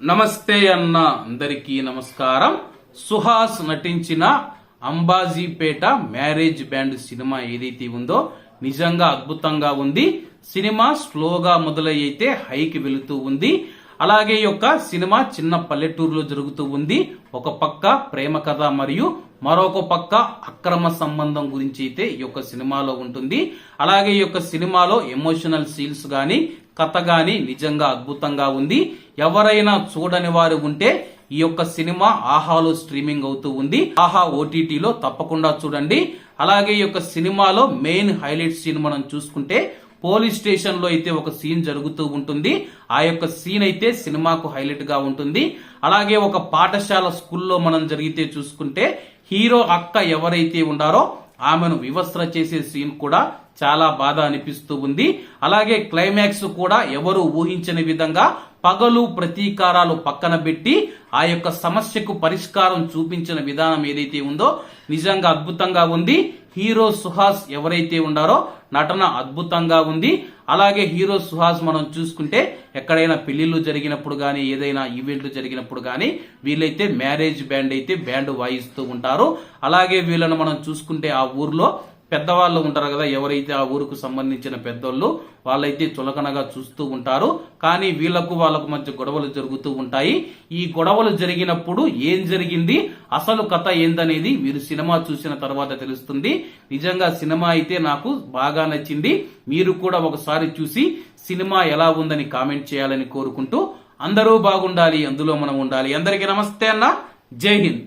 నమస్తే అన్న అందరికీ నమస్కారం. సుహాస్ నటించిన అంబాజీపేట మ్యారేజ్ బ్యాండ్ సినిమా ఏదైతే ఉందో నిజంగా అద్భుతంగా ఉంది. సినిమా స్లోగా మొదలైతే హైకి వెళుతూ ఉంది. అలాగే ఈ యొక్క సినిమా చిన్న పల్లెటూరులో జరుగుతూ ఉంది. ఒక పక్క ప్రేమ కథ మరియు మరొక పక్క అక్రమ సంబంధం గురించి అయితే ఈ యొక్క సినిమాలో ఉంటుంది. అలాగే ఈ యొక్క సినిమాలో ఎమోషనల్ సీన్స్ గాని కథ గాని నిజంగా అద్భుతంగా ఉంది. ఎవరైనా చూడని వారు ఉంటే ఈ యొక్క సినిమా ఆహాలో స్ట్రీమింగ్ అవుతూ ఉంది. ఆహా ఓటీటీలో తప్పకుండా చూడండి. అలాగే ఈ యొక్క సినిమాలో మెయిన్ హైలైట్ సీన్ మనం చూసుకుంటే పోలీస్ స్టేషన్ లో అయితే ఒక సీన్ జరుగుతూ ఉంటుంది. ఆ యొక్క సీన్ అయితే సినిమాకు హైలైట్ గా ఉంటుంది. అలాగే ఒక పాఠశాల స్కూల్లో మనం జరిగితే చూసుకుంటే హీరో అక్క ఎవరైతే ఉండారో ఆమెను వివస్త్ర చేసే సీన్ కూడా చాలా బాధ అనిపిస్తూ ఉంది. అలాగే క్లైమాక్స్ కూడా ఎవరు ఊహించని విధంగా పగలు ప్రతీకారాలు పక్కన పెట్టి ఆ యొక్క సమస్యకు పరిష్కారం చూపించిన విధానం ఏదైతే ఉందో నిజంగా అద్భుతంగా ఉంది. హీరో సుహాస్ ఎవరైతే ఉండారో నటన అద్భుతంగా ఉంది. అలాగే హీరో సుహాస్ మనం చూసుకుంటే ఎక్కడైనా పెళ్లిళ్ళు జరిగినప్పుడు గానీ ఏదైనా ఈవెంట్లు జరిగినప్పుడు గానీ వీళ్ళైతే మ్యారేజ్ బ్యాండ్ అయితే బ్యాండ్ వాయిస్తూ ఉంటారు. అలాగే వీళ్ళను మనం చూసుకుంటే ఆ ఊర్లో పెద్దవాళ్ళు ఉంటారు కదా, ఎవరైతే ఆ ఊరుకు సంబంధించిన పెద్దోళ్ళు వాళ్ళైతే చులకనగా చూస్తూ ఉంటారు. కానీ వీళ్లకు వాళ్ళకు మధ్య గొడవలు జరుగుతూ ఉంటాయి. ఈ గొడవలు జరిగినప్పుడు ఏం జరిగింది, అసలు కథ ఏందనేది మీరు సినిమా చూసిన తర్వాత తెలుస్తుంది. నిజంగా సినిమా అయితే నాకు బాగా నచ్చింది. మీరు కూడా ఒకసారి చూసి సినిమా ఎలా ఉందని కామెంట్ చేయాలని కోరుకుంటూ అందరూ బాగుండాలి, అందులో మనం ఉండాలి. అందరికీ నమస్తే అన్న, జై హింద్.